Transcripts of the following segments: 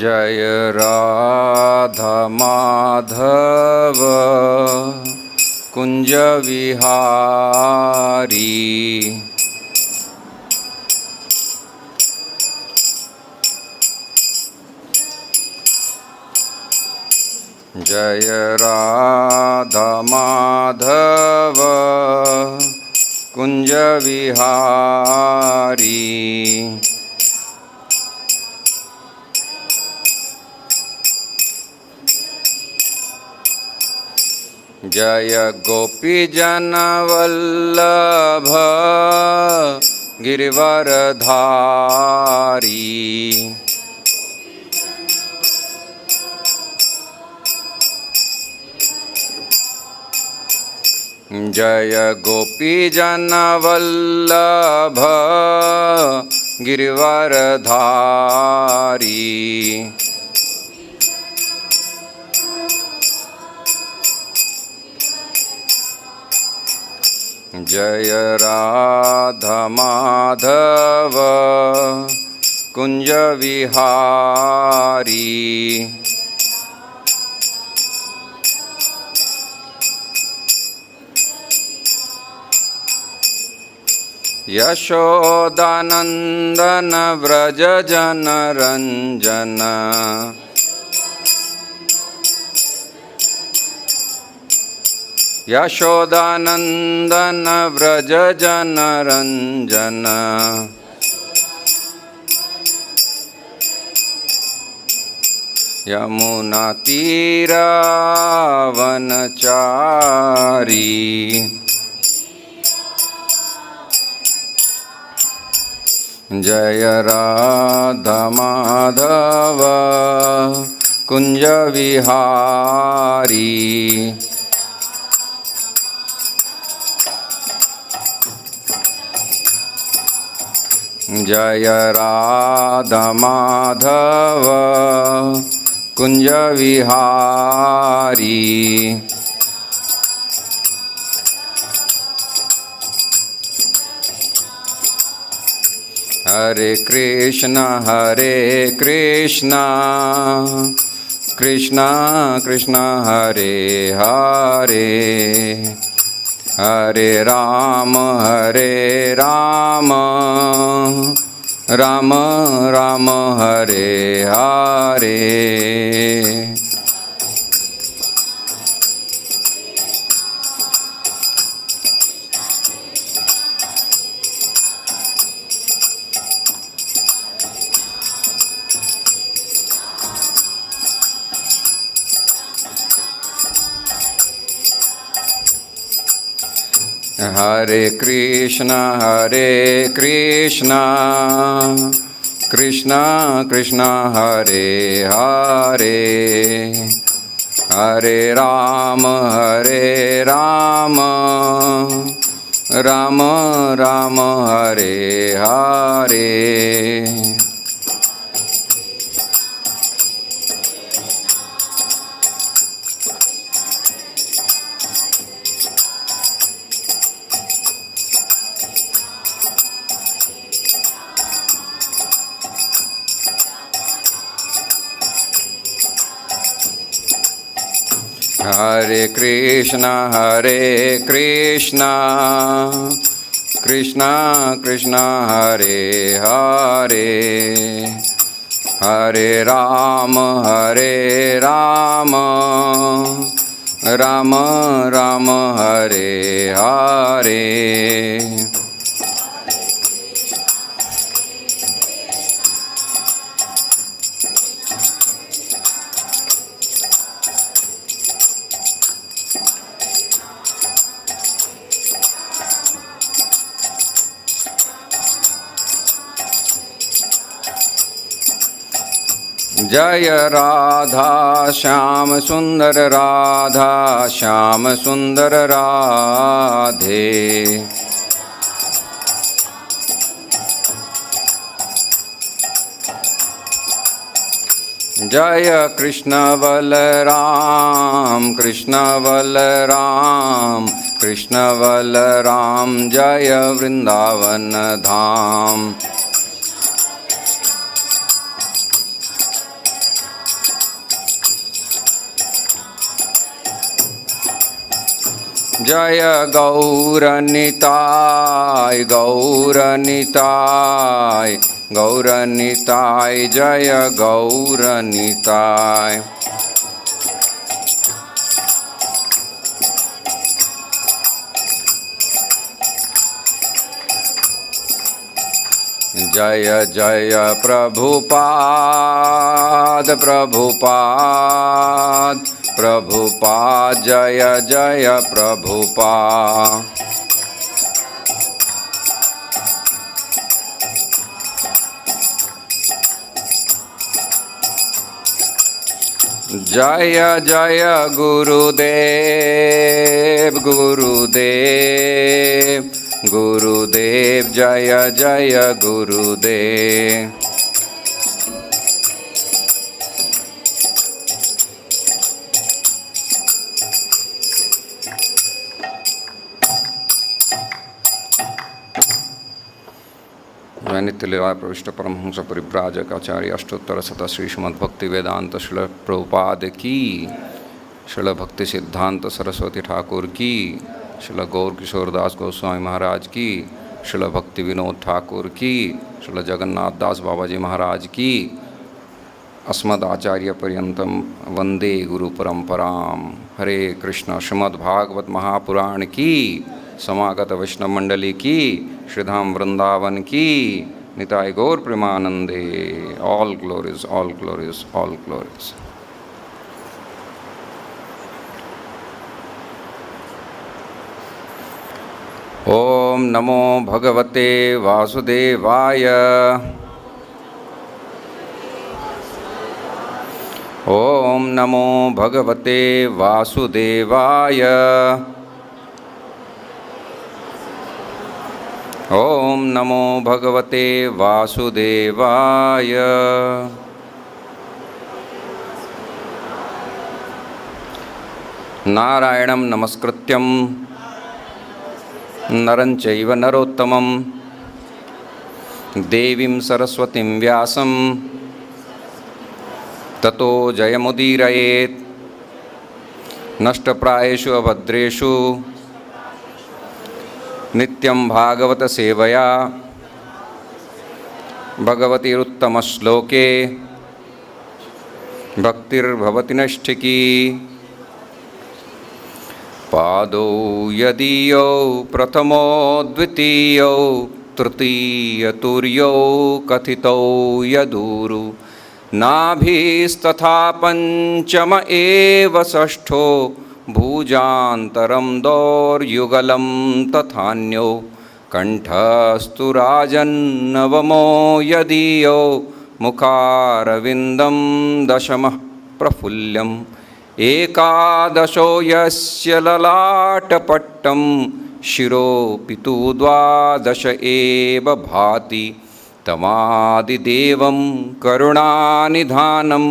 जय राधा माधव कुंज विहारी। जय राधा माधव कुंज विहारी। जय गोपीजन वल्लभ गिरिवरधारी। जय गोपीजन वल्लभ गिरिवरधारी। जय राधा माधव कुंज विहारी। यशोदानंदन व्रज जन रंजन। यशोदानंदन व्रज जन रंजन। यमुना तीरावनचारी। जय राधा माधव कुंज विहारी। जय राधा माधव कुंज विहारी। हरे कृष्ण कृष्ण कृष्ण हरे हरे, हरे राम राम राम हरे हरे। हरे कृष्ण कृष्ण कृष्ण हरे हरे, हरे राम राम राम हरे हरे। हरे कृष्ण कृष्ण कृष्ण हरे हरे, हरे राम राम राम हरे हरे। जय राधा श्याम सुंदर राधा श्याम सुंदर राधे, जय कृष्ण बलराम कृष्ण बलराम जय वृंदावन धाम। जय गौरनिताय गौरनिताय गौरनिताय जय गौरनिताय। जय जय प्रभुपाद प्रभुपाद प्रभुपाद जय जय प्रभुपाद। जय जय गुरुदेव गुरुदेव गुरुदेव जय जय गुरुदेव। नित्यलीला प्रविष्ट परमहंस परिव्राजक आचार्य अष्टोत्तर शत श्री श्रीमद् भक्ति वेदांत श्रील प्रभुपाद की, श्रील भक्ति सिद्धांत सरस्वती ठाकुर की, श्रील गौर किशोरदास गोस्वामी महाराज की, श्रील भक्ति विनोद ठाकुर की, श्रील जगन्नाथ दास बाबा जी महाराज की, अस्मद आचार्य पर्यंतम वंदे गुरु परंपराम। हरे कृष्ण। श्रीमद्भागवत महापुराण की, समागत वैष्णव मंडली की, श्रीधाम वृंदावन की, निताय गौर प्रेमानंदे। All glories all glories all glories. ओम नमो भगवते वासुदेवाय। ओम नमो भगवते वासुदेवाय। ओम नमो भगवते वासुदेवाय। नारायणं नमस्कृत्यं नरं चैव नरोत्तमं देवीं सरस्वतीं व्यासं ततो जयमुदीरयेत्। नष्टप्रायेषु अभद्रेषु नित्यं भागवत सेवया भगवतीरुत्तमश्लोके भक्तिर्भवति नैष्ठिकी। पादौ यदीयौ प्रथमो द्वितीयौ तृतीयतुर्यौ कथितौ यदूरु नाभिस्तथा पंचम एव षष्ठो भुजान्तरं दौर्युगलं तथान्यो कंठस्तु राजन्नवमो यदीयो मुखारविन्दं दशमः प्रफुल्यम् एकादशो यस्य ललाटपट्टं शिरोपितु द्वादश एव भाति तमादिदेवं करुणानिधानं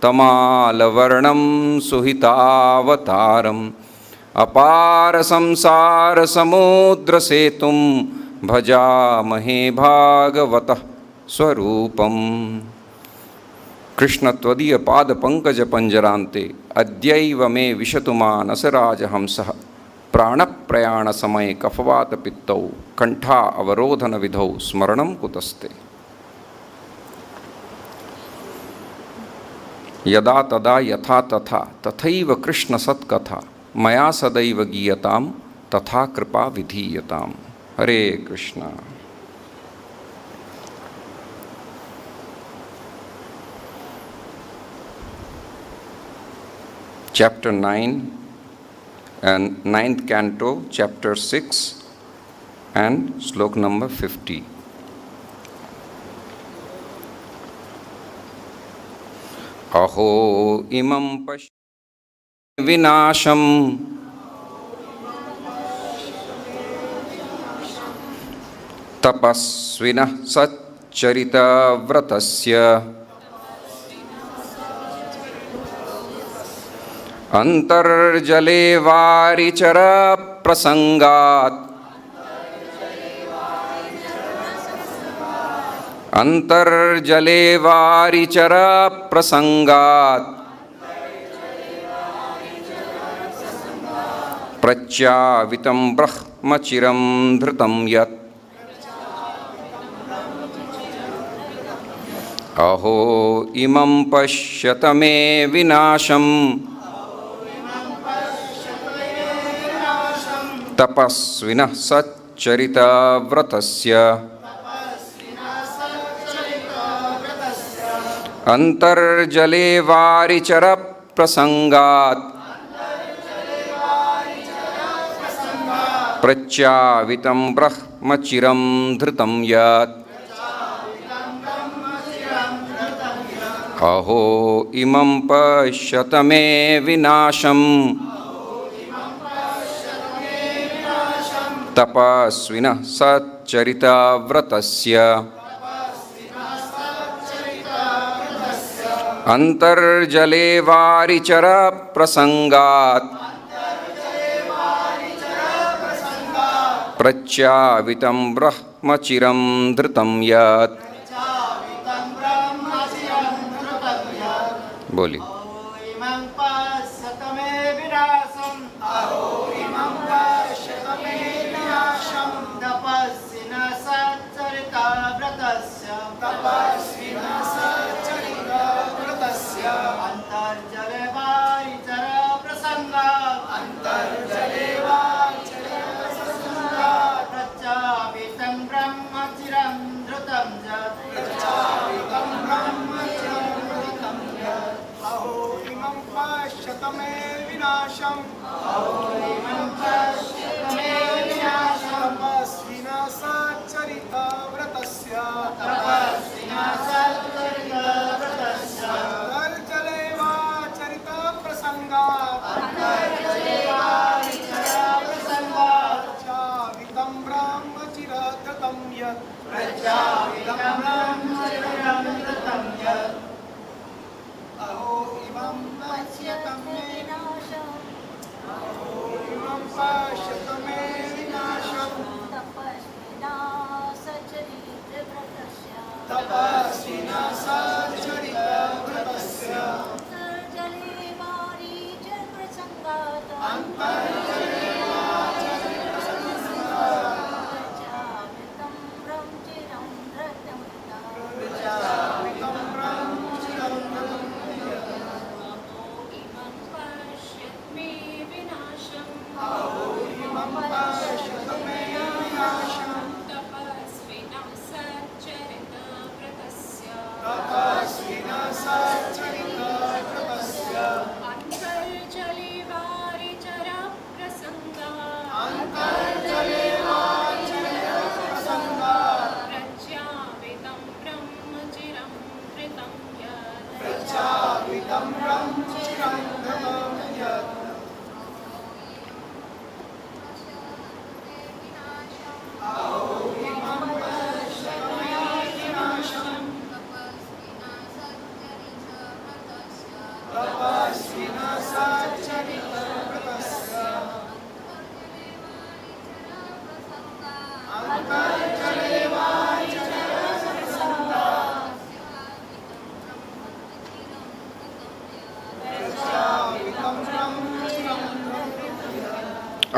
तमालवर्णं सुहितावतारम् अपार संसार समुद्र सेतुं भजामहे भागवतः स्वरूपम्। कृष्ण त्वदीय पाद पंकज पंजरान्ते अद्यैव मे विशतु मानसराज हंसः। प्राण प्रयाण समय कफवात पित्तौ कंठा अवरोधन विधौ स्मरणं कुतस्ते। यदा तदा यथा तथा तथैव कृष्ण सत्कथा मया सदैव गीयतां तथा कृपा विधीयतां। हरे Krishna. Chapter 9 and 9th canto, chapter 6 and slok number 50. अहो इमं पश्य विनाशं तपस्विनः सच्चरितव्रतस्य अंतर्जले वारिचर प्रसंगात् अंतर्जले वारिचर प्रसंगात् प्रच्यावितं ब्रह्मचिरं धृतं यत् अहो इमं पश्यत मे विनाशम् तपस्विनः सच्चरितव्रतस्य अंतर्जले वारिचरप्रसंगात् प्रच्यावितं ब्रह्मचिरं धृतं यत् अहो इमं पश्यत मे विनाशम् तपस्विनः सच्चरितव्रतस्य अंतर्जले वारिचरप्रसंगात् प्रच्यावितं ब्रह्मचिरं धृतं यत्। बोली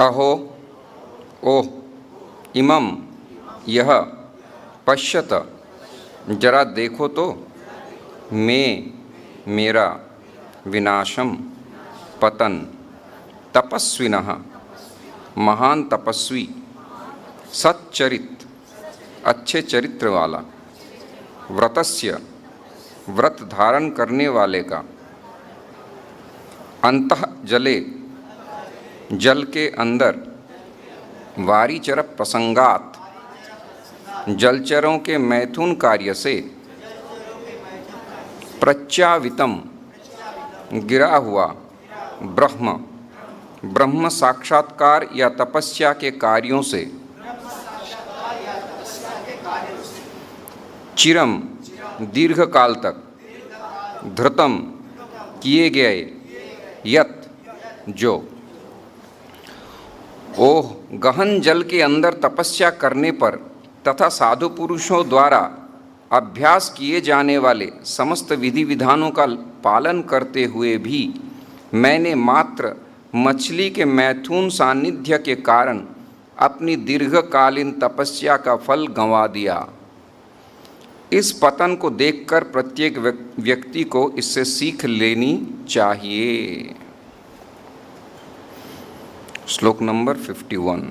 अहो ओह इमम यह पश्यत जरा देखो तो मैं मेरा विनाशम पतन तपस्विनः महान तपस्वी सच्चरित अच्छे चरित्र वाला व्रतस्य व्रत धारण करने वाले का अंतः जले जल के अंदर वारिचर प्रसंगात जलचरों के मैथुन कार्य से प्रच्यावितम गिरा हुआ ब्रह्म साक्षात्कार या तपस्या के कार्यों से चिरम दीर्घ काल तक धृतम किए गए यत जो ओह गहन जल के अंदर तपस्या करने पर तथा साधु पुरुषों द्वारा अभ्यास किए जाने वाले समस्त विधि विधानों का पालन करते हुए भी मैंने मात्र मछली के मैथुन सानिध्य के कारण अपनी दीर्घकालीन तपस्या का फल गंवा दिया। इस पतन को देखकर प्रत्येक व्यक्ति को इससे सीख लेनी चाहिए। श्लोक नंबर 51।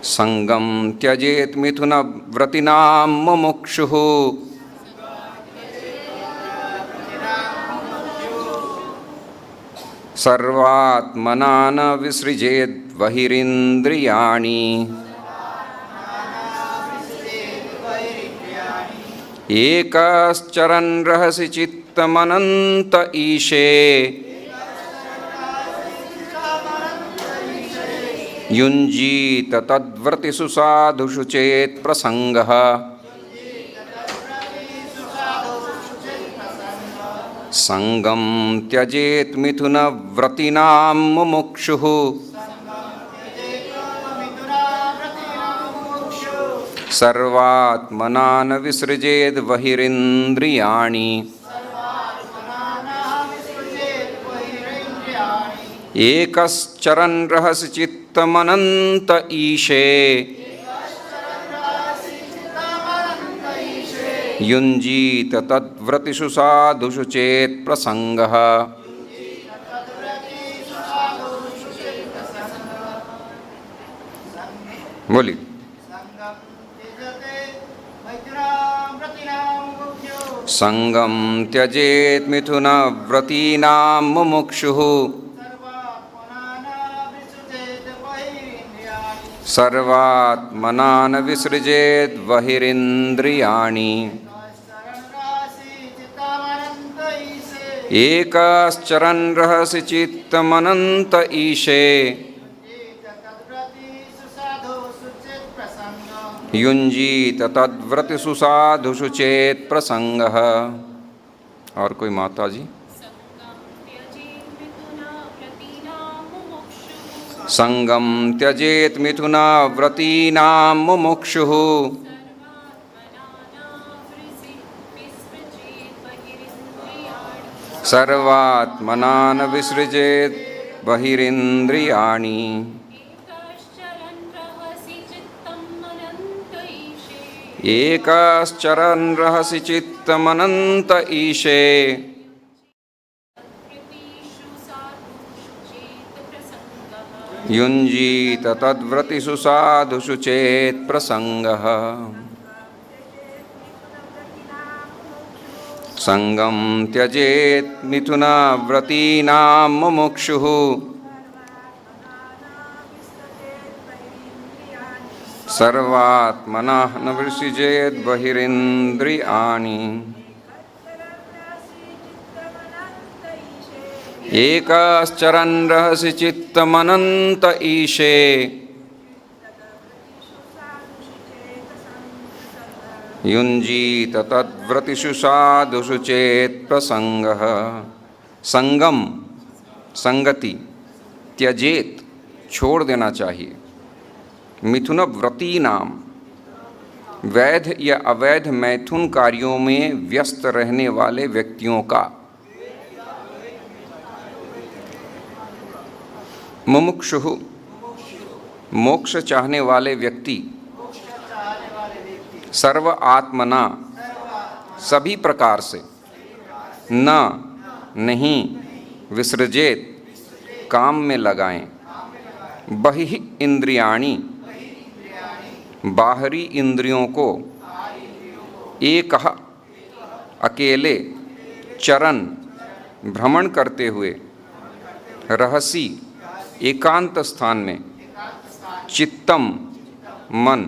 संगम त्यजेत मिथुन व्रतिनाम मुमुक्षुः सर्वात्मना न विसृजेत बहिरिन्द्रियाणि एकश्चरन् रहसि चित्तमनन्त ईशे युञ्जीत तद्व्रतिषु साधुषु चेत् प्रसंगः। संगम त्यजेत मिथुन व्रतिनाम मुमुक्षुः सर्वात्मना न विसृजेत बहिरिन्द्रियाणि एकश्चरन् रहसि चित्तमनन्त ईशे युञ्जीत तद्व्रतिषु साधुषु चेत् प्रसंगः। बोली। संगम त्यजेत मिथुन व्रतीनां मुमुक्षुः सर्वात्मना न विसृजेत बहिरिन्द्रियाणि एकश्चरन् रहसि चित्तमनन्त ईशे युञ्जीत तद्व्रतिषु साधुषु चेत् प्रसंगः। और कोई माता जी? संगम त्यजेत मिथुन व्रतीनां मुमुक्षुः सर्वात्मना न विसृजेत बहिरिन्द्रियाणि एकश्चरन् रहसि चित्तमनन्त ईशे युञ्जीत तद्व्रतिषु साधुषु चेत् प्रसंगः। संगम त्यजेत मिथुन व्रतीनां मुमुक्षुः सर्वात्मना न विसृजेत बहिरिन्द्रियाणि एकश्चरन् रहसि चित्तमनन्त ईशे युञ्जीत तद्व्रतिषु साधुषु चेत् प्रसंगः। संगम संगति, त्यजेत छोड़ देना चाहिए, मिथुन व्रती नाम वैध या अवैध मैथुन कार्यों में व्यस्त रहने वाले व्यक्तियों का, मुमुक्षुः मोक्ष चाहने वाले व्यक्ति, सर्व आत्मना सभी प्रकार से, न नहीं विसृजेत काम में लगाएं, बहि इंद्रियाणि बाहरी इंद्रियों को, एकः अकेले, चरण भ्रमण करते हुए, रहसी एकांत स्थान में, चित्तम मन,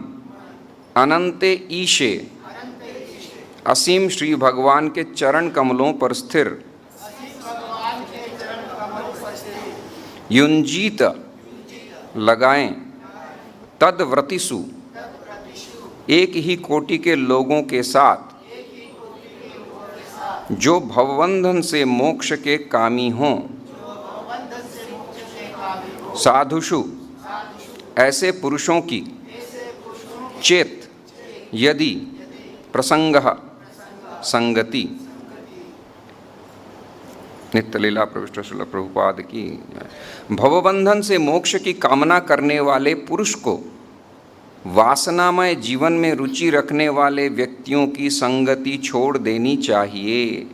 अनंते ईशे असीम श्री भगवान के चरण कमलों पर स्थिर, युंजीत लगाएं, तद्व्रतिषु एक ही कोटि के लोगों के साथ जो भवबंधन से मोक्ष के कामी हों, साधुषु ऐसे पुरुषों की, चेत यदि, प्रसंगः संगति, नित्य लीला प्रविष्ट श्रील प्रभुपाद की जय। भवबंधन से मोक्ष की कामना करने वाले पुरुष को वासनामय जीवन में रुचि रखने वाले व्यक्तियों की संगति छोड़ देनी चाहिए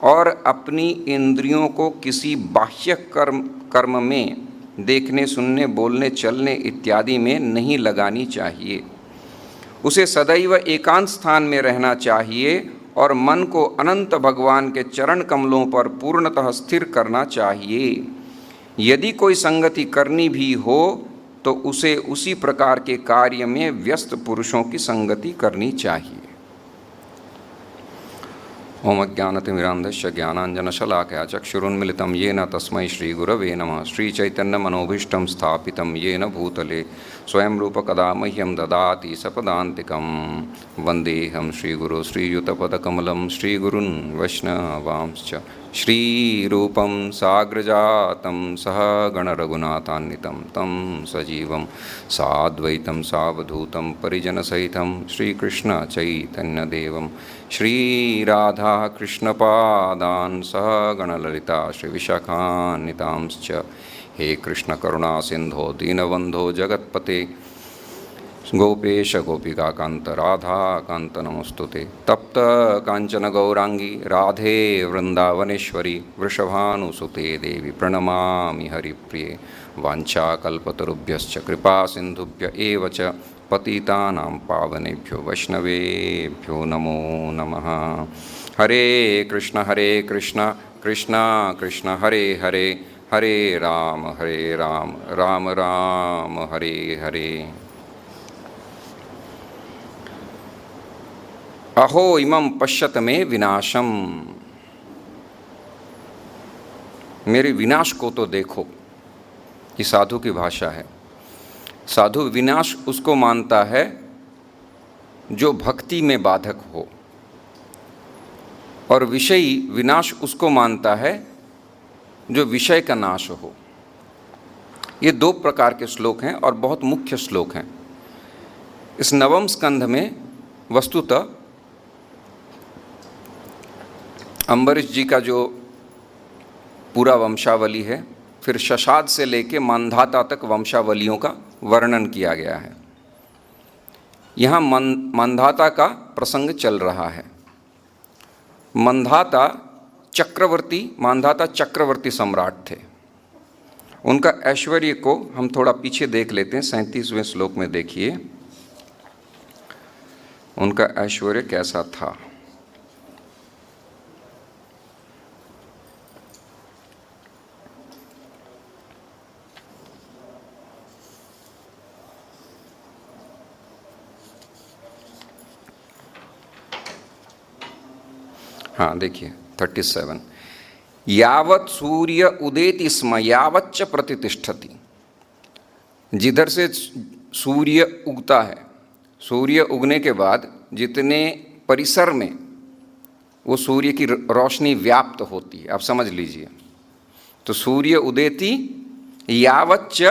और अपनी इंद्रियों को किसी बाह्य कर्म में देखने, सुनने, बोलने, चलने इत्यादि में नहीं लगानी चाहिए। उसे सदैव एकांत स्थान में रहना चाहिए और मन को अनंत भगवान के चरण कमलों पर पूर्णतः स्थिर करना चाहिए। यदि कोई संगति करनी भी हो तो उसे उसी प्रकार के कार्य में व्यस्त पुरुषों की संगति करनी चाहिए। ओम अज्ञानतिमिरान्धस्य ज्ञानाञ्जनशलाकया चक्षुरुन्मिलितं येन तस्मै श्रीगुरवे नमः। श्रीचैतन्यमनोभीष्टं स्थापितं येन भूतले स्वयं रूप कदा मह्यं ददाति सपदान्तिकं। वन्देऽहं श्रीगुरो श्रीयुतपदकमलं श्रीगुरुन् वैष्णवांश्च। श्रीरूपं साग्रजातं सहगणरघुनाथान्वितं तं सजीवं साद्वैतं सावधूतं परिजनसहितं श्रीकृष्णचैतन्यदेवं श्रीराधा कृष्णपादान् सहगणललिता श्रीविशाखान्वितांश्च। हे कृष्ण करुणा सिंधो दीनबंधो जगत्पते गोपेश गोपिकाकांत राधा कांत नमस्तुते। तप्त कांचन गौरांगी राधे वृंदावनेश्वरी वृषभानुसुते देवी प्रणमामि हरिप्रिये। वाञ्छाकल्पतरुभ्यश्च कृपा सिंधुभ्य एव च पतितानां पावनेभ्यो वैष्णवेभ्यो नमो नमः। हरे कृष्ण कृष्ण कृष्ण हरे हरे, हरे राम राम राम हरे हरे। अहो इमं पश्यत में विनाशम, मेरे विनाश को तो देखो। ये साधु की भाषा है। साधु विनाश उसको मानता है जो भक्ति में बाधक हो, और विषयी विनाश उसको मानता है जो विषय का नाश हो। ये दो प्रकार के श्लोक हैं और बहुत मुख्य श्लोक हैं। इस नवम स्कंध में वस्तुतः अम्बरीश जी का जो पूरा वंशावली है, फिर शशाद से लेके मांधाता तक वंशावलियों का वर्णन किया गया है। यहाँ मांधाता का प्रसंग चल रहा है। मांधाता चक्रवर्ती सम्राट थे। उनका ऐश्वर्य को हम थोड़ा पीछे देख लेते हैं। 37वें श्लोक में देखिए उनका ऐश्वर्य कैसा था। हाँ देखिए 37। यावत् सूर्य उदेति स्म यावच्च प्रतितिष्ठति। जिधर से सूर्य उगता है, सूर्य उगने के बाद जितने परिसर में वो सूर्य की रोशनी व्याप्त होती है, आप समझ लीजिए। तो सूर्य उदेति यावच्च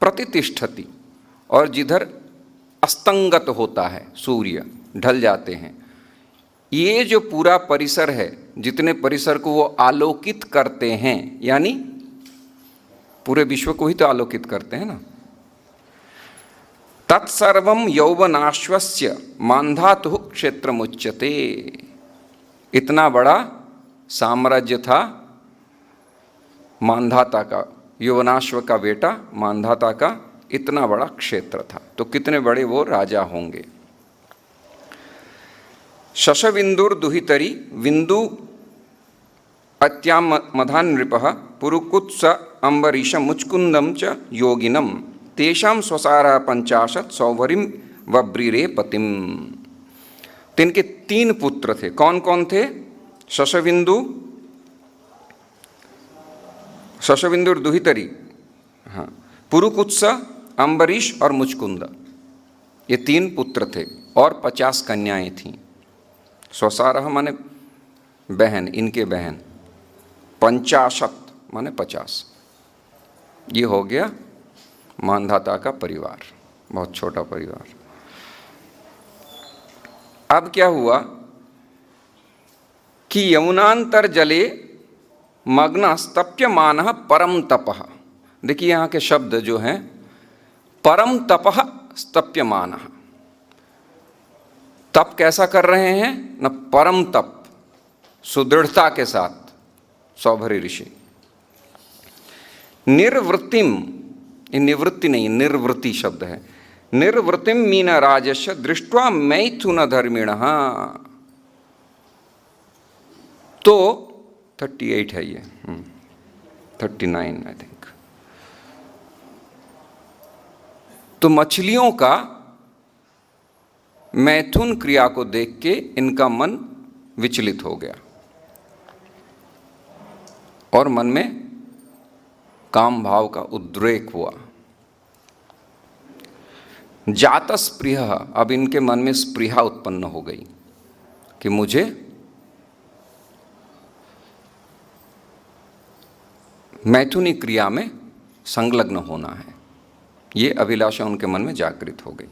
प्रतितिष्ठति, और जिधर अस्तंगत होता है, सूर्य ढल जाते हैं, ये जो पूरा परिसर है, जितने परिसर को वो आलोकित करते हैं, यानी पूरे विश्व को ही तो आलोकित करते हैं ना। तत्सर्वं यौवनाश्वस्य मांधातु क्षेत्रमुच्यते। इतना बड़ा साम्राज्य था मांधाता का, यौवनाश्व का बेटा मांधाता का इतना बड़ा क्षेत्र था। तो कितने बड़े वो राजा होंगे। शशविंदुर दुहितरी विंदु अत्याम मधान नृपः पुरुकुत्स अम्बरीश मुचकुंदम च योगिनम तेषां स्वसारा 50 सौवरिम वब्रिरे पतिम। तो इनके 3 पुत्र थे। कौन कौन थे? शशविंदुर दुहितरी, हाँ, पुरुकुत्स, अम्बरीश और मुचकुंद, ये 3 पुत्र थे और 50 कन्याएं थीं। स्वसारह माने बहन, इनके बहन। 50 माने 50। ये हो गया मांधाता का परिवार, बहुत छोटा परिवार। अब क्या हुआ कि यमुनांतर जले मग्न स्तप्यमानः परम तपः। देखिए यहाँ के शब्द जो हैं, परम तपः स्तप्यमानः, तप कैसा कर रहे हैं न, परम तप, सुदृढ़ता के साथ सौभरी ऋषि। निर्वृत्तिम, ये निवृत्ति नहीं, निर्वृत्ति शब्द है। निर्वृत्तिम मीन राजस्य दृष्ट्वा मैथुन धर्मिणः। तो 38 है ये, 39 आई थिंक। तो मछलियों का मैथुन क्रिया को देख के इनका मन विचलित हो गया और मन में काम भाव का उद्रेक हुआ। जात स्पृहा, अब इनके मन में स्पृहा उत्पन्न हो गई कि मुझे मैथुनी क्रिया में संलग्न होना है। ये अभिलाषा उनके मन में जागृत हो गई।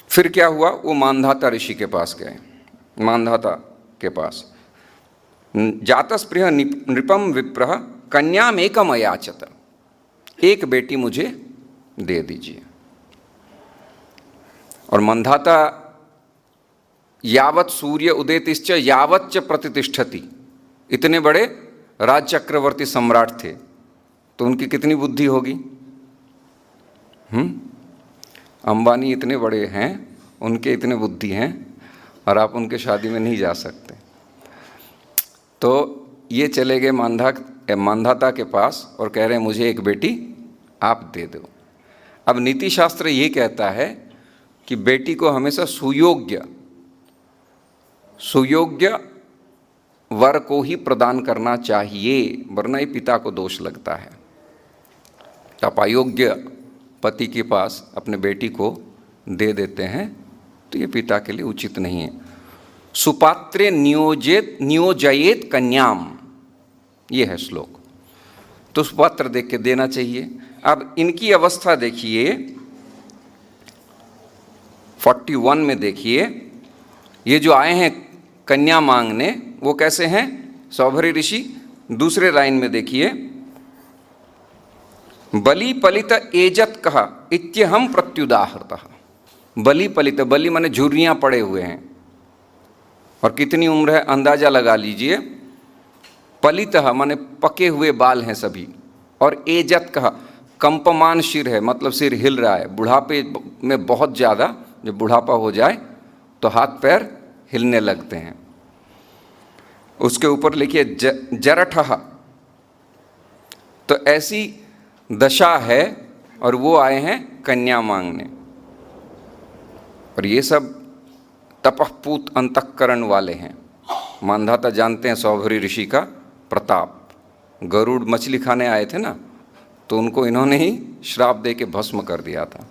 फिर क्या हुआ, वो मानधाता ऋषि के पास गए, मानधाता के पास। जातस्पृह नृपम विप्रः कन्याम एकम अयाचत, एक बेटी मुझे दे दीजिए। और मानधाता यावत सूर्य उदेतिश्च यावच्च प्रतितिष्ठति, इतने बड़े राज चक्रवर्ती सम्राट थे, तो उनकी कितनी बुद्धि होगी। अंबानी इतने बड़े हैं, उनके इतने बुद्धि हैं, और आप उनके शादी में नहीं जा सकते। तो ये चले गए मानधाता के पास और कह रहे हैं मुझे एक बेटी आप दे दो। अब नीति शास्त्र ये कहता है कि बेटी को हमेशा सुयोग्य वर को ही प्रदान करना चाहिए, वरना ही पिता को दोष लगता है। आप अयोग्य पति के पास अपने बेटी को दे देते हैं तो ये पिता के लिए उचित नहीं है। सुपात्रे नियोजयेत कन्याम, ये है श्लोक। तो सुपात्र देख के देना चाहिए। अब इनकी अवस्था देखिए, 41 में देखिए, ये जो आए हैं कन्या मांगने, वो कैसे हैं, सौभरी ऋषि। दूसरे लाइन में देखिए, बलि पलित एजत कहा इत्यहम प्रत्युदाहृतः। बलि पलित, बलि माने झुर्रियां पड़े हुए हैं, और कितनी उम्र है अंदाजा लगा लीजिए। पलितः माने पके हुए बाल हैं सभी, और एजत कहा कंपमान शिर है, मतलब सिर हिल रहा है। बुढ़ापे में बहुत ज़्यादा, जब बुढ़ापा हो जाए तो हाथ पैर हिलने लगते हैं। उसके ऊपर लिखिए जरठः, तो ऐसी दशा है, और वो आए हैं कन्या मांगने। और ये सब तपःपूत अंतःकरण वाले हैं। मानधाता जानते हैं सौभरी ऋषि का प्रताप। गरुड़ मछली खाने आए थे ना, तो उनको इन्होंने ही श्राप दे के भस्म कर दिया था।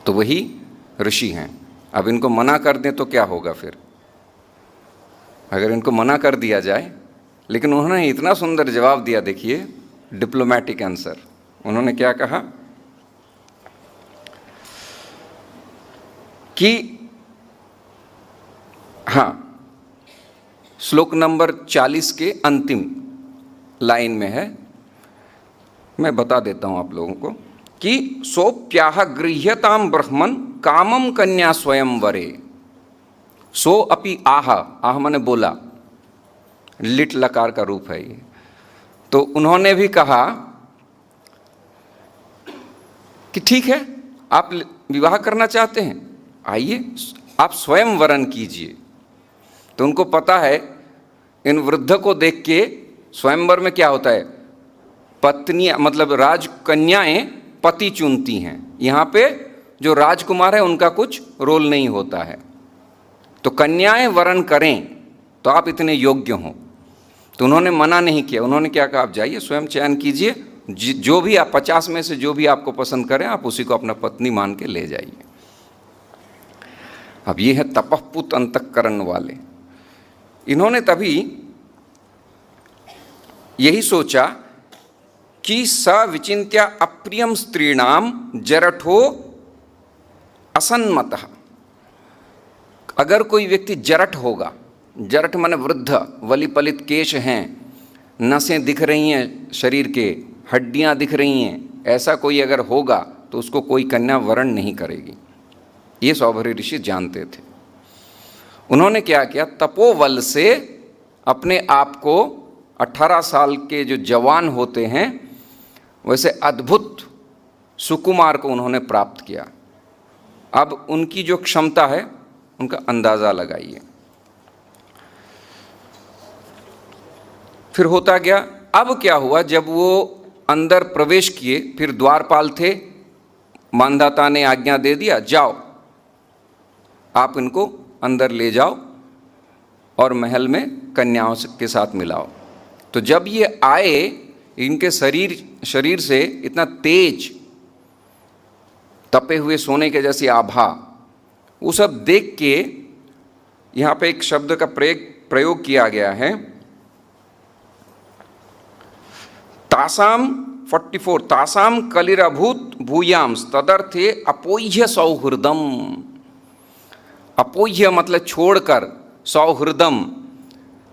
तो वही ऋषि हैं। अब इनको मना कर दें तो क्या होगा फिर, अगर इनको मना कर दिया जाए। लेकिन उन्होंने इतना सुंदर जवाब दिया, देखिए डिप्लोमेटिक आंसर। उन्होंने क्या कहा कि हाँ, श्लोक नंबर 40 के अंतिम लाइन में है, मैं बता देता हूं आप लोगों को, कि सोप्याह गृह्यताम ब्रह्मन कामम कन्या स्वयंवरे। सो अपि आह, आह माने बोला, लिट लकार का रूप है ये। तो उन्होंने भी कहा कि ठीक है, आप विवाह करना चाहते हैं, आइए आप स्वयं वरण कीजिए। तो उनको पता है, इन वृद्ध को देख के स्वयंवर में क्या होता है, पत्नियां मतलब राजकन्याएं पति चुनती हैं। यहाँ पे जो राजकुमार है उनका कुछ रोल नहीं होता है। तो कन्याएं वरण करें तो आप इतने योग्य हों। तो उन्होंने मना नहीं किया। उन्होंने क्या कहा, आप जाइए स्वयं चयन कीजिए, जो भी आप 50 में से जो भी आपको पसंद करें आप उसी को अपना पत्नी मान के ले जाइए। अब ये है तपःपूत अंतःकरण वाले। इन्होंने तभी यही सोचा कि स विचिन्त्य अप्रियम स्त्रीणाम जरठो असन्मतः। अगर कोई व्यक्ति जरठ होगा, जरठ माने वृद्ध, वली पलित केश हैं, नसें दिख रही हैं शरीर के, हड्डियां दिख रही हैं, ऐसा कोई अगर होगा तो उसको कोई कन्या वरण नहीं करेगी। ये सौभरी ऋषि जानते थे। उन्होंने क्या किया, तपोबल से अपने आप को 18 साल के जो जवान होते हैं वैसे अद्भुत सुकुमार को उन्होंने प्राप्त किया। अब उनकी जो क्षमता है उनका अंदाज़ा लगाइए। फिर होता गया, अब क्या हुआ, जब वो अंदर प्रवेश किए, फिर द्वारपाल थे, मानधाता ने आज्ञा दे दिया, जाओ आप इनको अंदर ले जाओ और महल में कन्याओं के साथ मिलाओ। तो जब ये आए, इनके शरीर से इतना तेज तपे हुए सोने के जैसी आभा, वो सब देख के यहाँ पे एक शब्द का प्रयोग किया गया है, तासाम 44 तासाम कलिरभूत भूयाम तदर्थे अपोह्य सौहृदम। अपोह्य मतलब छोड़कर, सौहृदम।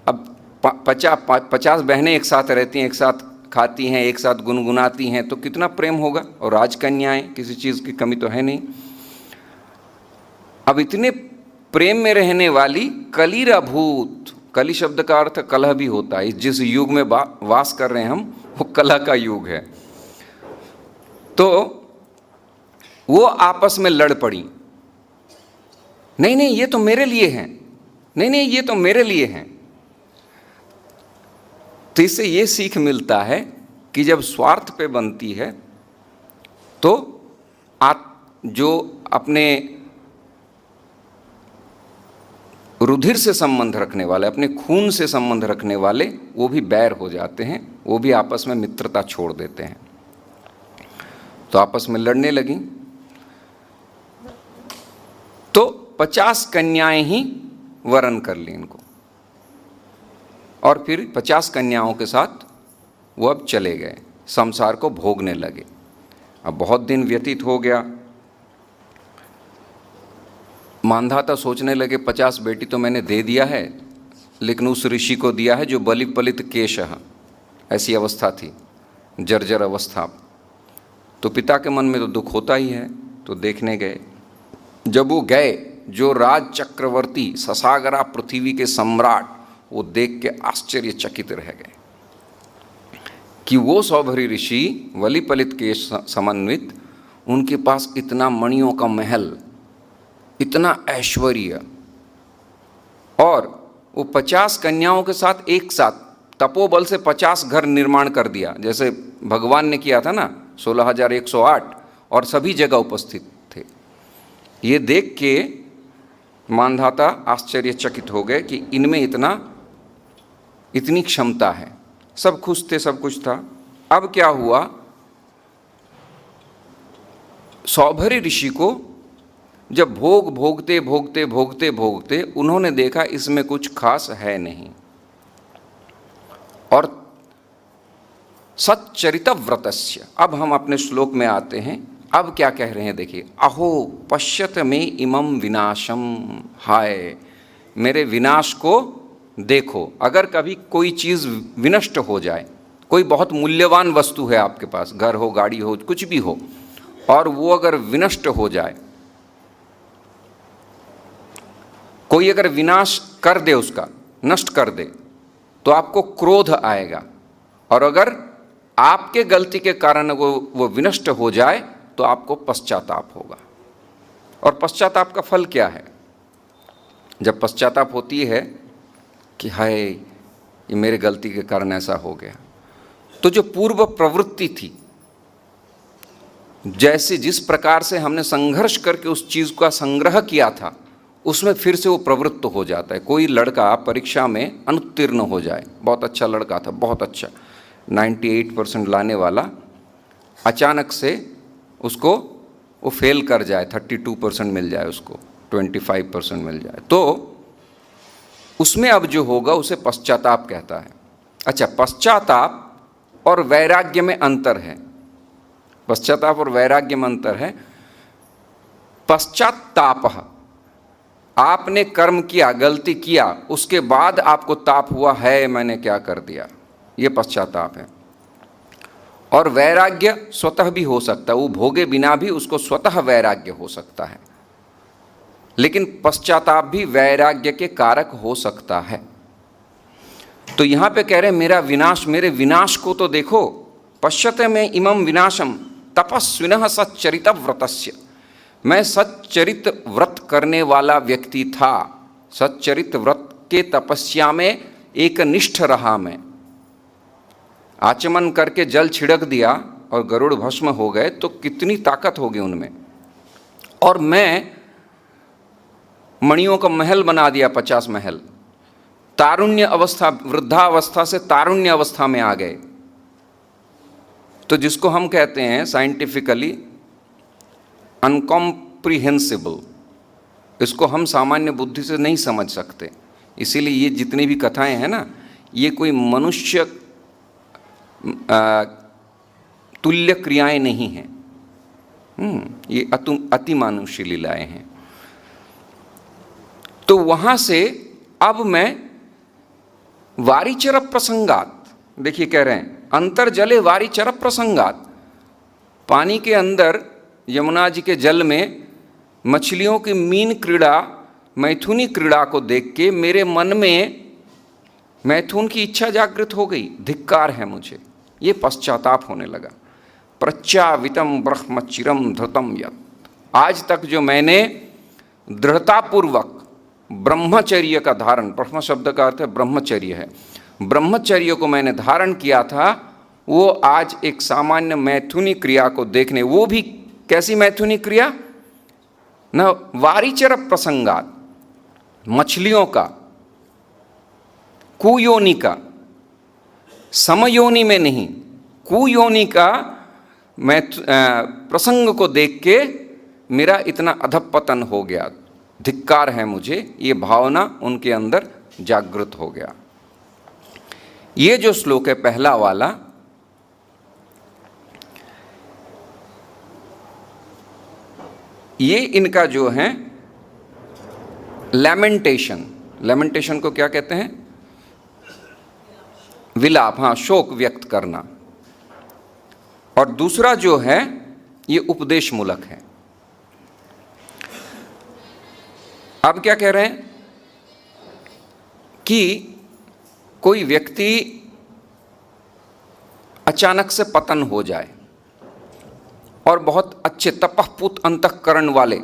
अब 50 बहनें एक साथ रहती हैं, एक साथ खाती हैं, एक साथ गुनगुनाती हैं, तो कितना प्रेम होगा। और राजकन्याएं, किसी चीज़ की कमी तो है नहीं। अब इतने प्रेम में रहने वाली कलिरभूत, कली शब्द का अर्थ कलह भी होता है। जिस युग में वास कर रहे हैं हम, वो कलह का युग है। तो वो आपस में लड़ पड़ी, नहीं नहीं ये तो मेरे लिए हैं, नहीं नहीं ये तो मेरे लिए हैं। तो इससे ये सीख मिलता है कि जब स्वार्थ पे बनती है तो जो अपने रुधिर से संबंध रखने वाले, अपने खून से संबंध रखने वाले, वो भी बैर हो जाते हैं, वो भी आपस में मित्रता छोड़ देते हैं। तो आपस में लड़ने लगी। तो 50 कन्याएं ही वरण कर ली इनको, और फिर 50 कन्याओं के साथ वो अब चले गए, संसार को भोगने लगे। अब बहुत दिन व्यतीत हो गया। मानधाता सोचने लगे 50 बेटी तो मैंने दे दिया है, लेकिन उस ऋषि को दिया है जो बलि पलित केशः, ऐसी अवस्था थी, जर्जर अवस्था। तो पिता के मन में तो दुख होता ही है। तो देखने गए। जब वो गए, जो राज चक्रवर्ती ससागरा पृथ्वी के सम्राट, वो देख के आश्चर्यचकित रह गए कि वो सौभरी ऋषि वली पलित केश समन्वित, उनके पास इतना मणियों का महल, इतना ऐश्वर्य, और वो 50 कन्याओं के साथ एक साथ तपोबल से 50 घर निर्माण कर दिया, जैसे भगवान ने किया था ना 16,108, और सभी जगह उपस्थित थे। ये देख के मानधाता आश्चर्यचकित हो गए कि इनमें इतनी क्षमता है। सब खुश थे, सब कुछ था। अब क्या हुआ, सौभरी ऋषि को जब भोगते भोगते भोगते भोगते उन्होंने देखा इसमें कुछ खास है नहीं। और सच्चरित व्रतस्य, अब हम अपने श्लोक में आते हैं। अब क्या कह रहे हैं देखिए, अहो पश्यत में इमं विनाशम, हाय मेरे विनाश को देखो। अगर कभी कोई चीज़ विनष्ट हो जाए, कोई बहुत मूल्यवान वस्तु है आपके पास, घर हो, गाड़ी हो, कुछ भी हो, और वो अगर विनष्ट हो जाए, कोई अगर विनाश कर दे, उसका नष्ट कर दे, तो आपको क्रोध आएगा। और अगर आपके गलती के कारण वो विनष्ट हो जाए तो आपको पश्चाताप होगा। और पश्चाताप का फल क्या है? जब पश्चाताप होती है कि हाय ये मेरे गलती के कारण ऐसा हो गया, तो जो पूर्व प्रवृत्ति थी, जैसे जिस प्रकार से हमने संघर्ष करके उस चीज़ का संग्रह किया था, उसमें फिर से वो प्रवृत्त हो जाता है। कोई लड़का परीक्षा में अनुत्तीर्ण हो जाए, बहुत अच्छा लड़का था, बहुत अच्छा 98% लाने वाला, अचानक से उसको वो फेल कर जाए, 32% मिल जाए, उसको 25% मिल जाए, तो उसमें अब जो होगा उसे पश्चाताप कहता है। अच्छा, पश्चाताप और वैराग्य में अंतर है। पश्चाताप और वैराग्य में अंतर है। पश्चाताप आपने कर्म किया, गलती किया, उसके बाद आपको ताप हुआ है मैंने क्या कर दिया, ये पश्चाताप है। और वैराग्य स्वतः भी हो सकता है, वो भोगे बिना भी उसको स्वतः वैराग्य हो सकता है, लेकिन पश्चाताप भी वैराग्य के कारक हो सकता है। तो यहाँ पे कह रहे हैं मेरा विनाश, मेरे विनाश को तो देखो। पश्यते में इमं विनाशम तपस्विनः सच्चरित व्रतस्य, मैं सच्चरित व्रत करने वाला व्यक्ति था, सच्चरित व्रत के तपस्या में एक निष्ठ रहा मैं। आचमन करके जल छिड़क दिया और गरुड़ भस्म हो गए तो कितनी ताकत होगी उनमें। और मैं मणियों का महल बना दिया, 50 महल। तारुण्य अवस्था, वृद्धावस्था से तारुण्य अवस्था में आ गए, तो जिसको हम कहते हैं साइंटिफिकली अनकॉम्प्रिहेंसिबल, इसको हम सामान्य बुद्धि से नहीं समझ सकते। इसीलिए ये जितनी भी कथाएं हैं ना, ये कोई मनुष्य तुल्य क्रियाएं नहीं हैं, ये अति मानुष्य लीलाएं हैं। तो वहाँ से अब मैं वारिचर प्रसंगात, देखिए कह रहे हैं अंतर्जले वारिचर प्रसंगात, पानी के अंदर यमुना जी के जल में मछलियों की मीन क्रीड़ा, मैथुनी क्रीड़ा को देख के मेरे मन में मैथुन की इच्छा जागृत हो गई, धिक्कार है मुझे, ये पश्चाताप होने लगा। प्रच्चावितम ब्रह्मचिरम धृतम यत्, आज तक जो मैंने दृढ़तापूर्वक ब्रह्मचर्य का धारण, ब्रह्म शब्द का अर्थ है ब्रह्मचर्य है, ब्रह्मचर्य को मैंने धारण किया था, वो आज एक सामान्य मैथुनी क्रिया को देखने, वो भी कैसी मैथुनी क्रिया न, वारिचर प्रसंगात, मछलियों का, कुयोनि का, समयोनि में नहीं, कुयोनि का मैं प्रसंग को देख के मेरा इतना अधपतन हो गया, धिक्कार है मुझे, ये भावना उनके अंदर जागृत हो गया। ये जो श्लोक है पहला वाला, ये इनका जो है लैमेंटेशन, लैमेंटेशन को क्या कहते हैं, विलाप, हाँ, शोक व्यक्त करना। और दूसरा जो है ये उपदेश मूलक है। अब क्या कह रहे हैं कि कोई व्यक्ति अचानक से पतन हो जाए और बहुत अच्छे तपःपूत अंतःकरण वाले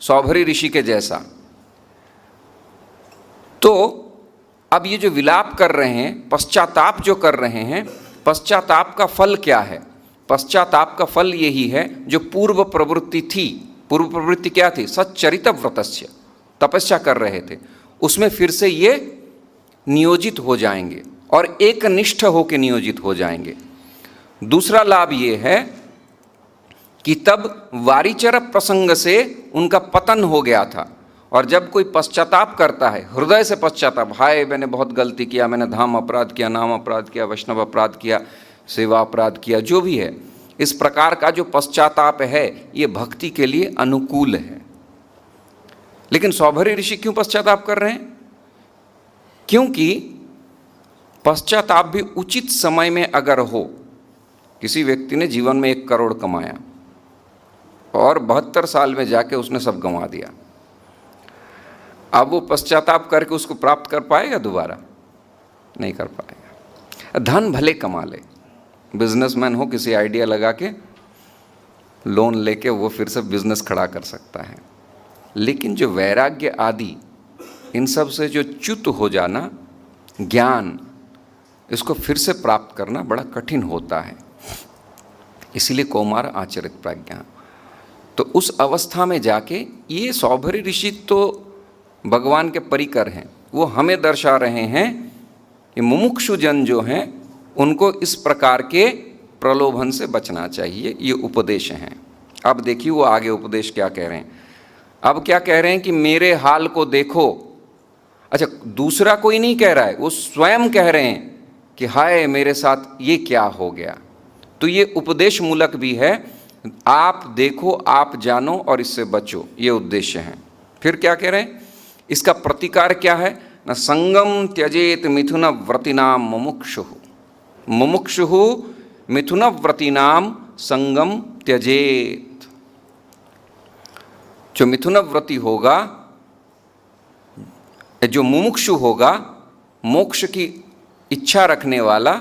सौभरी ऋषि के जैसा, तो अब ये जो विलाप कर रहे हैं, पश्चाताप जो कर रहे हैं, पश्चाताप का फल क्या है? पश्चाताप का फल यही है जो पूर्व प्रवृत्ति थी। पूर्व प्रवृत्ति क्या थी? सच्चरित व्रतस्य, तपस्या कर रहे थे, उसमें फिर से ये नियोजित हो जाएंगे और एक निष्ठ होकर नियोजित हो जाएंगे। दूसरा लाभ ये है कि तब वारिचर प्रसंग से उनका पतन हो गया था, और जब कोई पश्चाताप करता है, हृदय से पश्चाताप, हाय मैंने बहुत गलती किया, मैंने धाम अपराध किया, नाम अपराध किया, वैष्णव अपराध किया, सेवा अपराध किया, जो भी है, इस प्रकार का जो पश्चाताप है ये भक्ति के लिए अनुकूल है। लेकिन सौभरी ऋषि क्यों पश्चाताप कर रहे हैं? क्योंकि पश्चाताप भी उचित समय में अगर हो, किसी व्यक्ति ने जीवन में 1 करोड़ कमाया और 72 साल में जाके उसने सब गंवा दिया, अब वो पश्चाताप करके उसको प्राप्त कर पाएगा? दोबारा नहीं कर पाएगा। धन भले कमा ले, बिजनेसमैन हो, किसी आइडिया लगा के लोन लेके वो फिर से बिजनेस खड़ा कर सकता है, लेकिन जो वैराग्य आदि इन सब से जो च्युत हो जाना, ज्ञान, इसको फिर से प्राप्त करना बड़ा कठिन होता है। इसीलिए कौमार आचरित प्रज्ञा। तो उस अवस्था में जाके ये सौभरी ऋषि तो भगवान के परिकर हैं, वो हमें दर्शा रहे हैं कि मुमुक्षु जन जो हैं उनको इस प्रकार के प्रलोभन से बचना चाहिए, ये उपदेश हैं। अब देखिए वो आगे उपदेश क्या कह रहे हैं। अब क्या कह रहे हैं कि मेरे हाल को देखो। अच्छा, दूसरा कोई नहीं कह रहा है, वो स्वयं कह रहे हैं कि हाय मेरे साथ ये क्या हो गया। तो ये उपदेश मूलक भी है, आप देखो, आप जानो और इससे बचो, ये उद्देश्य है। फिर क्या कह रहे हैं इसका प्रतिकार क्या है? न संगम त्यजेत मिथुन व्रतिनाम मुमुक्षु। मुमुक्षु मिथुन व्रतिनाम संगम त्यजेत। जो मिथुन व्रति होगा, जो मुमुक्षु होगा, मोक्ष की इच्छा रखने वाला,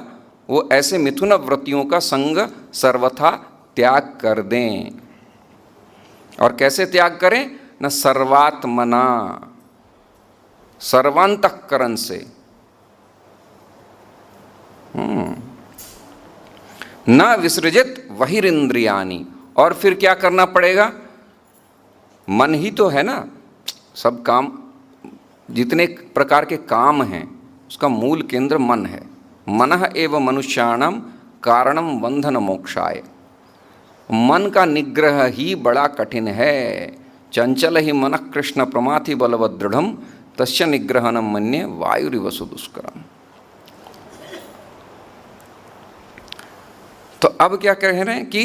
वो ऐसे मिथुन व्रतियों का संग सर्वथा त्याग कर दें। और कैसे त्याग करें? न सर्वात्मना, सर्वांतःकरण से, न विसृजित बहिरिंद्रियानि। और फिर क्या करना पड़ेगा? मन ही तो है ना सब काम, जितने प्रकार के काम हैं उसका मूल केंद्र मन है। मनः एव मनुष्याणाम कारणम बंधन मोक्षाय। मन का निग्रह ही बड़ा कठिन है। चंचल ही मनः कृष्ण प्रमाथि बलवद दृढ़म तस्य निग्रहणम मन्ये वायुरिव सुदुष्करम। तो अब क्या कह रहे हैं कि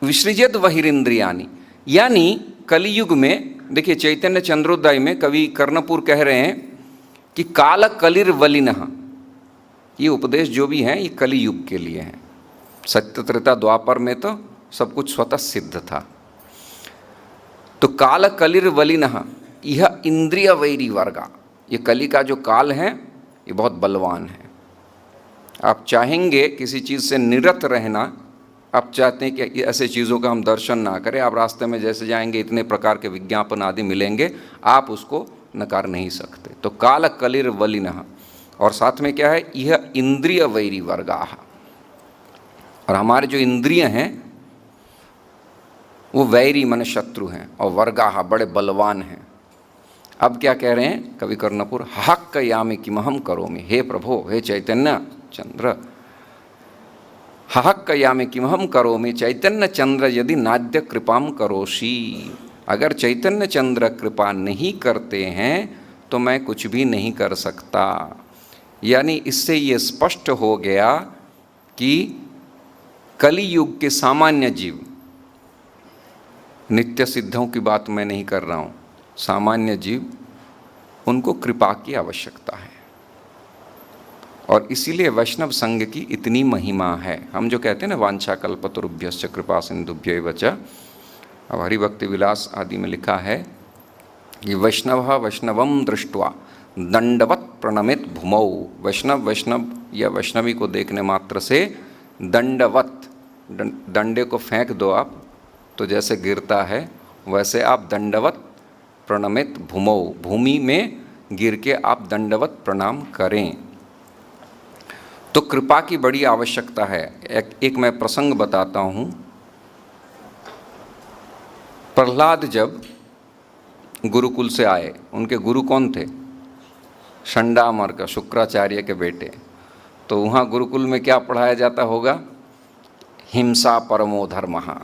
विसृजित बहिरिंद्रियानि, यानी कलियुग में देखिए चैतन्य चंद्रोदय में कवि कर्णपुर कह रहे हैं कि काल कलिर वलिनः। ये उपदेश जो भी हैं ये कलि युग के लिए हैं। सत्य त्रेता द्वापर में तो सब कुछ स्वतः सिद्ध था। तो काल कलिर वलिनः यह इंद्रिय वैरी वर्गा। ये कलि का जो काल है ये बहुत बलवान है। आप चाहेंगे किसी चीज़ से निरत रहना, आप चाहते हैं कि ऐसे चीज़ों का हम दर्शन ना करें, आप रास्ते में जैसे जाएंगे इतने प्रकार के विज्ञापन आदि मिलेंगे, आप उसको नकार नहीं सकते। तो काल कलिर वलिनः, और साथ में क्या है? यह इंद्रिय वैरी वर्गाः। और हमारे जो इंद्रिय हैं वो वैरी मन शत्रु हैं, और वर्गाः बड़े बलवान हैं। अब क्या कह रहे हैं कवि कर्णपुर? हक्क यामि किमहम करोमि। हे प्रभो, हे चैतन्य चंद्र, हक्क यामि किमहम करोमि चैतन्य चंद्र यदि नाद्य कृपाम करोषि। अगर चैतन्य चंद्र कृपा नहीं करते हैं तो मैं कुछ भी नहीं कर सकता। यानी इससे ये स्पष्ट हो गया कि कलियुग के सामान्य जीव, नित्य सिद्धों की बात मैं नहीं कर रहा हूँ, सामान्य जीव, उनको कृपा की आवश्यकता है। और इसीलिए वैष्णव संघ की इतनी महिमा है। हम जो कहते हैं ना वांछा कल्पतरुभ्यश्च कृपा सिंधुभ्यैव च, अब हरिभक्ति विलास आदि में लिखा है कि वैष्णव वैष्णवम दृष्ट्वा दंडवत प्रणमित भूमौ। वैष्णव या वैष्णवी को देखने मात्र से दंडवत, डंडे को फेंक दो आप तो जैसे गिरता है वैसे आप दंडवत प्रणमित भूमौ, भूमि में गिर के आप दंडवत प्रणाम करें। तो कृपा की बड़ी आवश्यकता है। एक मैं प्रसंग बताता हूँ। प्रहलाद जब गुरुकुल से आए, उनके गुरु कौन थे? षंडामर्क, शुक्राचार्य के बेटे। तो वहाँ गुरुकुल में क्या पढ़ाया जाता होगा? हिंसा परमो धर्मः।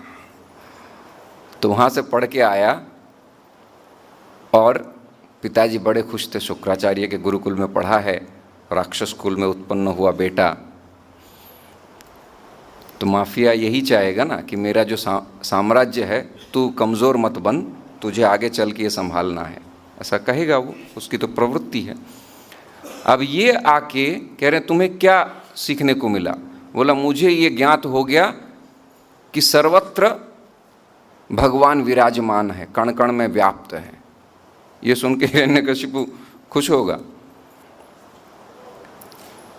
तो वहाँ से पढ़ के आया और पिताजी बड़े खुश थे, शुक्राचार्य के गुरुकुल में पढ़ा है, राक्षस कुल में उत्पन्न हुआ बेटा। तो माफिया यही चाहेगा ना कि मेरा जो साम्राज्य है तू कमज़ोर मत बन, तुझे आगे चल के ये संभालना है, ऐसा कहेगा वो, उसकी तो प्रवृत्ति है। अब ये आके कह रहे तुम्हें क्या सीखने को मिला? बोला मुझे ये ज्ञात हो गया कि सर्वत्र भगवान विराजमान है, कण कण में व्याप्त है। ये सुन के हिरण्यकशिपु खुश होगा।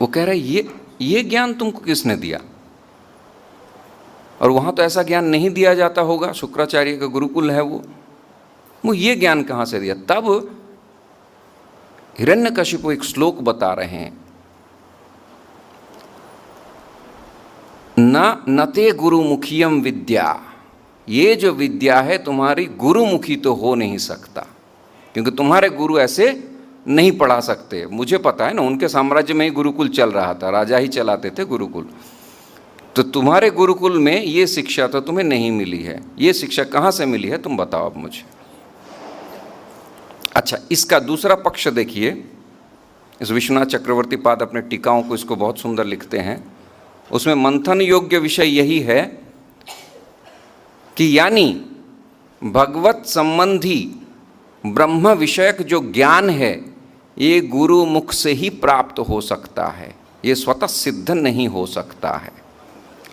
वो कह रहा है ये ज्ञान तुमको किसने दिया? और वहाँ तो ऐसा ज्ञान नहीं दिया जाता होगा, शुक्राचार्य का गुरुकुल है वो ये ज्ञान कहाँ से दिया? तब हिरण्यकशिपु एक श्लोक बता रहे हैं, नते गुरुमुखियम विद्या। ये जो विद्या है तुम्हारी गुरुमुखी तो हो नहीं सकता, क्योंकि तुम्हारे गुरु ऐसे नहीं पढ़ा सकते। मुझे पता है ना, उनके साम्राज्य में ही गुरुकुल चल रहा था, राजा ही चलाते थे गुरुकुल। तो तुम्हारे गुरुकुल में ये शिक्षा तो तुम्हें नहीं मिली है। ये शिक्षा कहाँ से मिली है तुम बताओ अब मुझे। अच्छा, इसका दूसरा पक्ष देखिए। इस विश्वनाथ चक्रवर्ती पाद अपने टीकाओं को इसको बहुत सुंदर लिखते हैं। उसमें मंथन योग्य विषय यही है कि यानी भगवत संबंधी ब्रह्म विषयक जो ज्ञान है ये गुरु मुख से ही प्राप्त हो सकता है, ये स्वतः सिद्ध नहीं हो सकता है।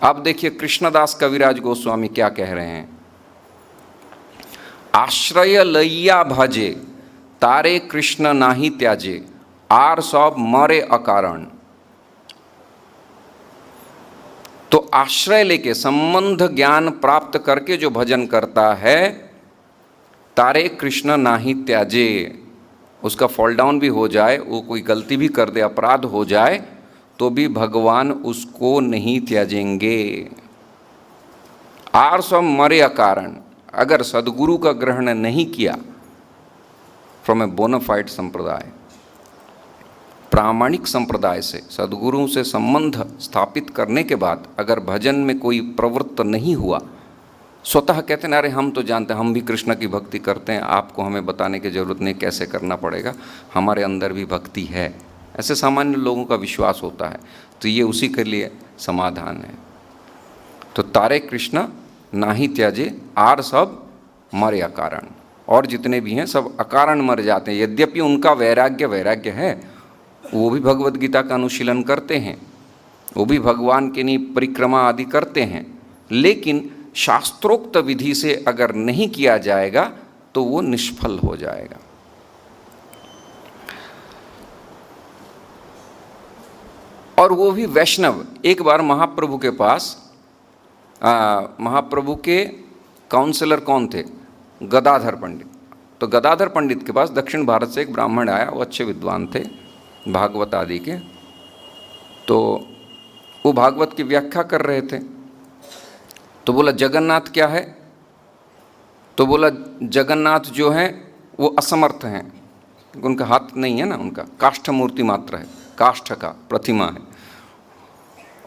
अब देखिए कृष्णदास कविराज गोस्वामी क्या कह रहे हैं। आश्रय लैया भजे तारे कृष्ण नाही त्याजे, आर सब मरे अकारण। तो आश्रय लेके संबंध ज्ञान प्राप्त करके जो भजन करता है, तारे कृष्ण नाही त्याजे, उसका फॉल डाउन भी हो जाए, वो कोई गलती भी कर दे, अपराध हो जाए, तो भी भगवान उसको नहीं त्याजेंगे। आर सब मरे अकारण, अगर सदगुरु का ग्रहण नहीं किया फ्रॉम ए बोनाफाइड संप्रदाय, प्रामाणिक संप्रदाय से सदगुरु से संबंध स्थापित करने के बाद अगर भजन में कोई प्रवृत्त नहीं हुआ, स्वतः कहते हैं अरे हम तो जानते हैं, हम भी कृष्ण की भक्ति करते हैं, आपको हमें बताने की जरूरत नहीं कैसे करना पड़ेगा, हमारे अंदर भी भक्ति है, ऐसे सामान्य लोगों का विश्वास होता है। तो ये उसी के लिए समाधान है। तो तारे कृष्ण नाही त्याजे, आर सब मरे अकारण, और जितने भी हैं सब अकारण मर जाते हैं। यद्यपि उनका वैराग्य है, वो भी भगवद गीता का अनुशीलन करते हैं, वो भी भगवान के लिए परिक्रमा आदि करते हैं, लेकिन शास्त्रोक्त विधि से अगर नहीं किया जाएगा तो वो निष्फल हो जाएगा। और वो भी वैष्णव। एक बार महाप्रभु के पास महाप्रभु के काउंसलर कौन थे? गदाधर पंडित। तो गदाधर पंडित के पास दक्षिण भारत से एक ब्राह्मण आया, वो अच्छे विद्वान थे भागवत आदि के। तो वो भागवत की व्याख्या कर रहे थे। तो बोला जगन्नाथ क्या है? तो बोला जगन्नाथ जो हैं वो असमर्थ हैं, उनका हाथ नहीं है ना, उनका काष्ठ मूर्ति मात्र है, काष्ठ का प्रतिमा है।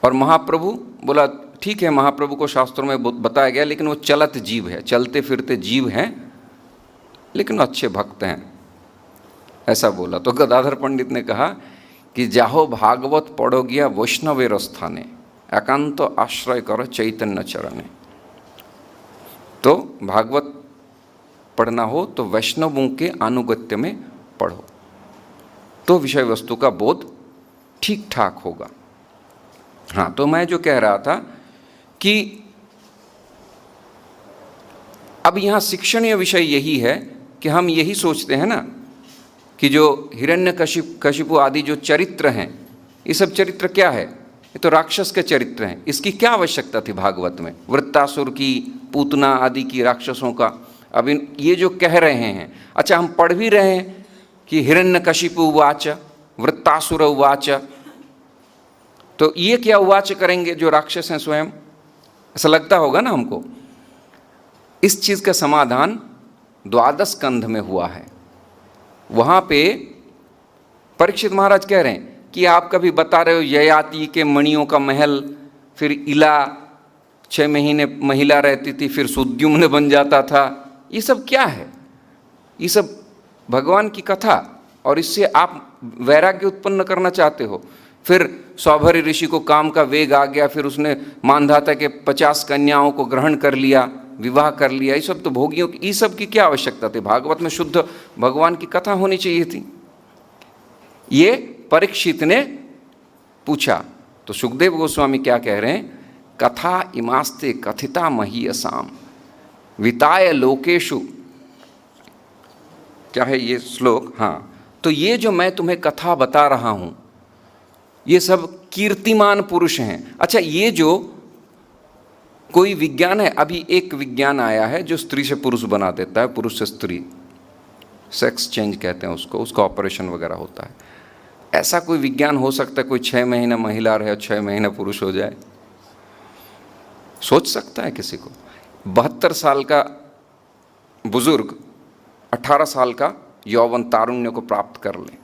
और महाप्रभु बोला ठीक है, महाप्रभु को शास्त्रों में बताया गया, लेकिन वो चलत जीव है, चलते फिरते जीव हैं, लेकिन वो अच्छे भक्त हैं, ऐसा बोला। तो गदाधर पंडित ने कहा कि जाहो भागवत पढ़ो गया वैष्णवेर स्थाने, एकांत आश्रय करो चैतन्य चरणे। तो भागवत पढ़ना हो तो वैष्णवों के अनुगत्य में पढ़ो, तो विषय वस्तु का बोध ठीक ठाक होगा। हाँ, तो मैं जो कह रहा था कि अब यहाँ शिक्षणीय विषय यही है कि हम यही सोचते हैं ना कि जो हिरण्यकशिपु आदि जो चरित्र हैं, ये सब चरित्र क्या है? ये तो राक्षस के चरित्र हैं, इसकी क्या आवश्यकता थी भागवत में? वृत्तासुर की, पूतना आदि की, राक्षसों का। अब ये जो कह रहे हैं, अच्छा हम पढ़ भी रहे हैं कि हिरण्यकशिपु उवाच वृत्तासुर उवाच, तो ये क्या उवाच करेंगे जो राक्षस हैं स्वयं? ऐसा लगता होगा ना हमको। इस चीज़ का समाधान द्वादश स्कंध में हुआ है। वहाँ पे परीक्षित महाराज कह रहे हैं कि आप कभी बता रहे हो ययाति के मणियों का महल, फिर इला 6 महीने महिला रहती थी, फिर सुद्युम्न बन जाता था, ये सब क्या है? ये सब भगवान की कथा, और इससे आप वैराग्य उत्पन्न करना चाहते हो। फिर सौभरी ऋषि को काम का वेग आ गया, फिर उसने मानधाता के 50 कन्याओं को ग्रहण कर लिया, विवाह कर लिया, ये सब तो भोगियों की, ये सब की क्या आवश्यकता थी? भागवत में शुद्ध भगवान की कथा होनी चाहिए थी। ये परीक्षित ने पूछा। तो सुखदेव गोस्वामी क्या कह रहे हैं? कथा इमास्ते कथिता महीयसाम विताय लोकेशु, क्या है ये श्लोक? हाँ, तो ये जो मैं तुम्हें कथा बता रहा हूँ, ये सब कीर्तिमान पुरुष हैं। अच्छा, ये जो कोई विज्ञान है, अभी एक विज्ञान आया है जो स्त्री से पुरुष बना देता है, पुरुष से स्त्री, सेक्स चेंज कहते हैं उसको, उसका ऑपरेशन वगैरह होता है। ऐसा कोई विज्ञान हो सकता है? कोई 6 महीने महिला रहे और 6 महीने पुरुष हो जाए? सोच सकता है किसी को? 72 साल का बुजुर्ग 18 साल का यौवन तारुण्य को प्राप्त कर ले।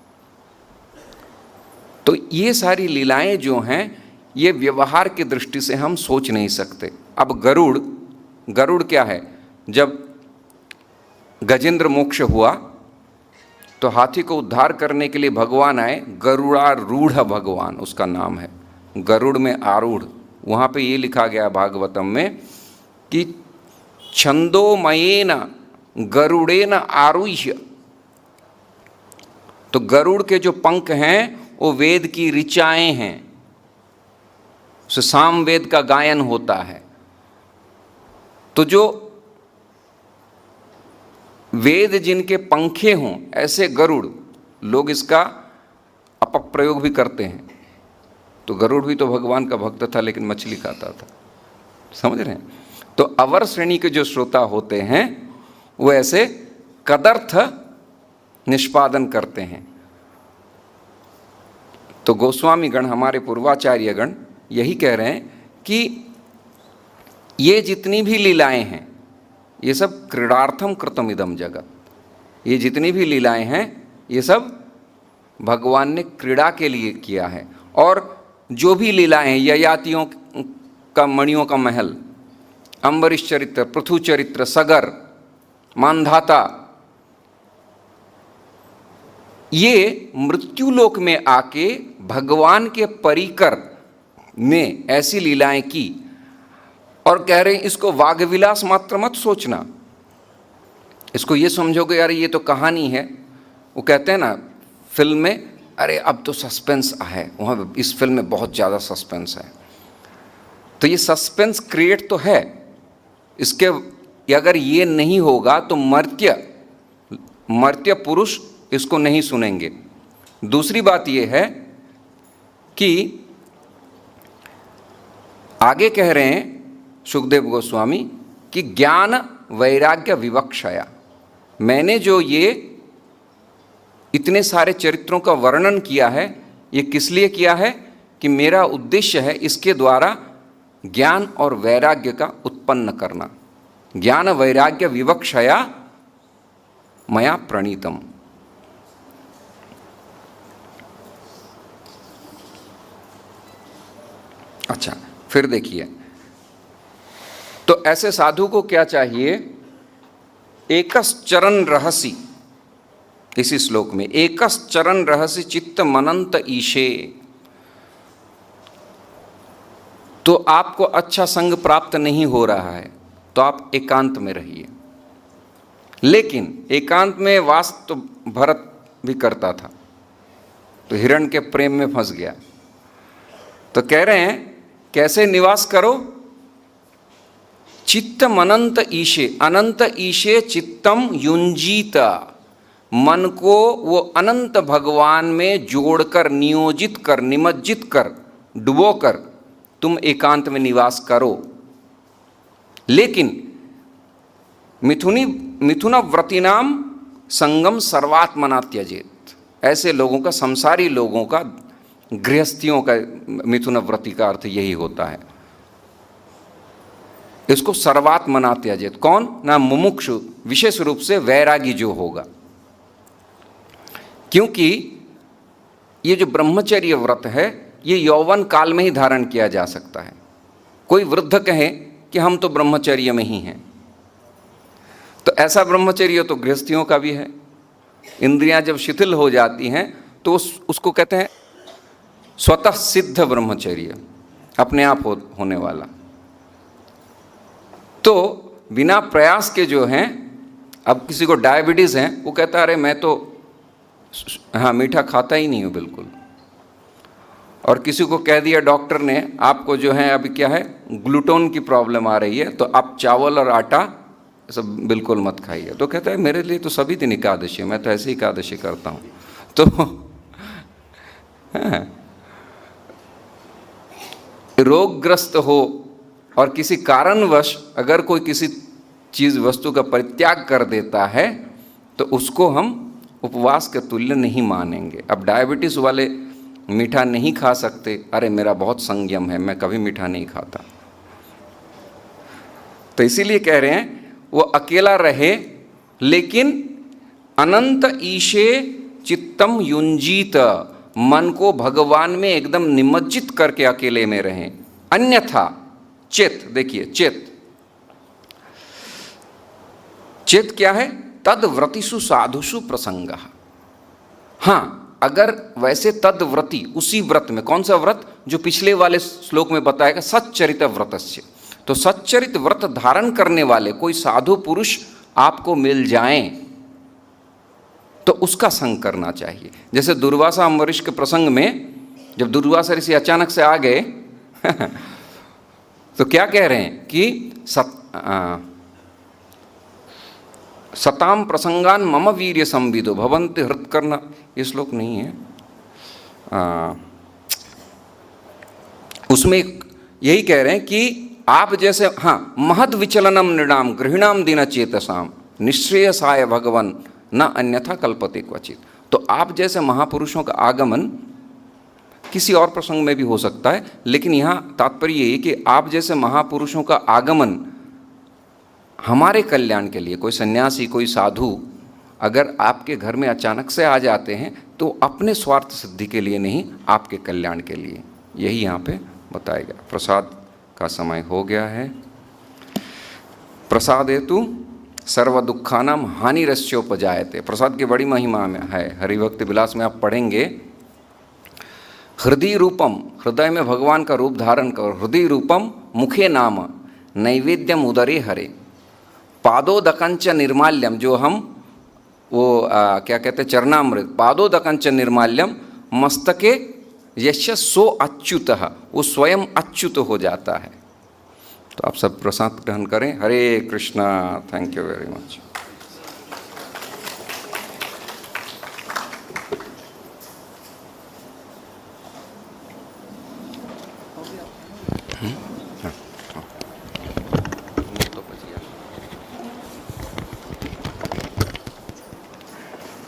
तो ये सारी लीलाएं जो हैं, ये व्यवहार की दृष्टि से हम सोच नहीं सकते। अब गरुड़ क्या है? जब गजेंद्र मोक्ष हुआ तो हाथी को उद्धार करने के लिए भगवान आए, गरुड़ारूढ़ भगवान उसका नाम है, गरुड़ में आरूढ़। वहाँ पे ये लिखा गया भागवतम में कि छंदोमयेन गरुड़ेन आरुह्य तो गरुड़ के जो पंख हैं वो वेद की ऋचाएं हैं, उससे साम वेद का गायन होता है। तो जो वेद जिनके पंखे हों ऐसे गरुड़, लोग इसका अपप्रयोग भी करते हैं। तो गरुड़ भी तो भगवान का भक्त था लेकिन मछली खाता था, समझ रहे हैं। तो अवर श्रेणी के जो श्रोता होते हैं वो ऐसे कदर्थ निष्पादन करते हैं। तो गोस्वामी गण, हमारे पूर्वाचार्य गण यही कह रहे हैं कि ये जितनी भी लीलाएं हैं ये सब क्रीडार्थम कृतम इदम जगत, ये जितनी भी लीलाएं हैं ये सब भगवान ने क्रीड़ा के लिए किया है। और जो भी लीलाएं, ययातियों का मणियों का महल, अम्बरीश चरित्र, पृथु चरित्र, सगर, मानधाता, ये मृत्युलोक में आके भगवान के परिकर ने ऐसी लीलाएं की। और कह रहे हैं इसको वाग्विलास मात्र मत सोचना, इसको ये समझोगे यार ये तो कहानी है। वो कहते हैं ना फिल्म में, अरे अब तो सस्पेंस है, वहाँ इस फिल्म में बहुत ज़्यादा सस्पेंस है। तो ये सस्पेंस क्रिएट तो है, इसके अगर ये नहीं होगा तो मर्त्य पुरुष इसको नहीं सुनेंगे। दूसरी बात ये है कि आगे कह रहे हैं सुखदेव गोस्वामी कि ज्ञान वैराग्य विवक्षया, मैंने जो ये इतने सारे चरित्रों का वर्णन किया है ये किस लिए किया है कि मेरा उद्देश्य है इसके द्वारा ज्ञान और वैराग्य का उत्पन्न करना। ज्ञान वैराग्य विवक्षया मया प्रणीतम। अच्छा, फिर देखिए, तो ऐसे साधु को क्या चाहिए? एकश्चरण रहसि, इसी श्लोक में एकश्चरण रहसि चित्त मनंत ईशे। तो आपको अच्छा संग प्राप्त नहीं हो रहा है तो आप एकांत में रहिए। लेकिन एकांत में वास तो भरत भी करता था, तो हिरण के प्रेम में फंस गया। तो कह रहे हैं कैसे निवास करो? चित्तम अनंत ईशे, अनंत ईशे चित्तम युंजीत, मन को वो अनंत भगवान में जोड़कर, नियोजित कर, निमज्जित कर, डुबो कर तुम एकांत में निवास करो। लेकिन मिथुन व्रतिनाम संगम सर्वात्मना त्यजेत, ऐसे लोगों का, संसारी लोगों का, गृहस्थियों का मिथुन व्रति का अर्थ यही होता है। इसको सर्वात्मना त्यजेत, कौन? ना मुमुक्षु, विशेष रूप से वैरागी जो होगा। क्योंकि ये जो ब्रह्मचर्य व्रत है ये यौवन काल में ही धारण किया जा सकता है। कोई वृद्ध कहे कि हम तो ब्रह्मचर्य में ही हैं, तो ऐसा ब्रह्मचर्य तो गृहस्थियों का भी है। इंद्रियां जब शिथिल हो जाती हैं तो उसको कहते हैं स्वतः सिद्ध ब्रह्मचर्य, अपने आप होने वाला। तो बिना प्रयास के जो हैं, अब किसी को डायबिटीज़ है, वो कहता है अरे मैं तो हाँ मीठा खाता ही नहीं हूँ बिल्कुल। और किसी को कह दिया डॉक्टर ने आपको जो है अभी क्या है, ग्लूटोन की प्रॉब्लम आ रही है, तो आप चावल और आटा सब बिल्कुल मत खाइए। तो कहता है मेरे लिए तो सभी दिन एकादशी है, मैं तो ऐसे ही एकादशी करता हूँ। तो हाँ, रोगग्रस्त हो और किसी कारणवश अगर कोई किसी चीज़ वस्तु का परित्याग कर देता है तो उसको हम उपवास के तुल्य नहीं मानेंगे। अब डायबिटीज़ वाले मीठा नहीं खा सकते, अरे मेरा बहुत संयम है, मैं कभी मीठा नहीं खाता। तो इसीलिए कह रहे हैं वो अकेला रहे लेकिन अनंत ईशे चित्तम युंजीत, मन को भगवान में एकदम निमज्जित करके अकेले में रहें। अन्यथा चेत, देखिए चेत क्या है? तद व्रतिषु साधुषु प्रसंग। हाँ, अगर वैसे तद व्रति, उसी व्रत में, कौन सा व्रत? जो पिछले वाले श्लोक में बताएगा, सच्चरित व्रतस्य। तो सच्चरित व्रत धारण करने वाले कोई साधु पुरुष आपको मिल जाएं तो उसका संग करना चाहिए। जैसे दुर्वासा अम्बरीश के प्रसंग में जब दुर्वासा ऋषि अचानक से आ गए तो क्या कह रहे हैं कि सताम प्रसंगान मम वीर्य संविदो भवन्ति हृत्कर्ण, ये श्लोक नहीं है, उसमें यही कह रहे हैं कि आप जैसे, हाँ, महद विचलनम नृणाम गृहिणाम दिन चेतसाम निश्रेयसाय भगवन न अन्यथा कल्पते क्वचित। तो आप जैसे महापुरुषों का आगमन किसी और प्रसंग में भी हो सकता है, लेकिन यहाँ तात्पर्य यही कि आप जैसे महापुरुषों का आगमन हमारे कल्याण के लिए, कोई सन्यासी, कोई साधु अगर आपके घर में अचानक से आ जाते हैं तो अपने स्वार्थ सिद्धि के लिए नहीं, आपके कल्याण के लिए, यही यहाँ पे बताया गया। प्रसाद का समय हो गया है। प्रसाद हेतु सर्व दुखानाम हानिरस्योपजायते। प्रसाद की बड़ी महिमा में है, हरिभक्ति विलास में आप पढ़ेंगे, हृदय रूपम, हृदय में भगवान का रूप धारण करो, हृदय रूपम मुखे नाम नैवेद्यम उदरे हरे, पादोदकंच निर्माल्यम, जो हम वो क्या कहते हैं, चरणामृत, पादोदकंच निर्माल्यम मस्तके यश सो अच्युतः, वो स्वयं अच्युत हो जाता है। तो आप सब प्रसाद ग्रहण करें। Hare Krishna. Thank you very much.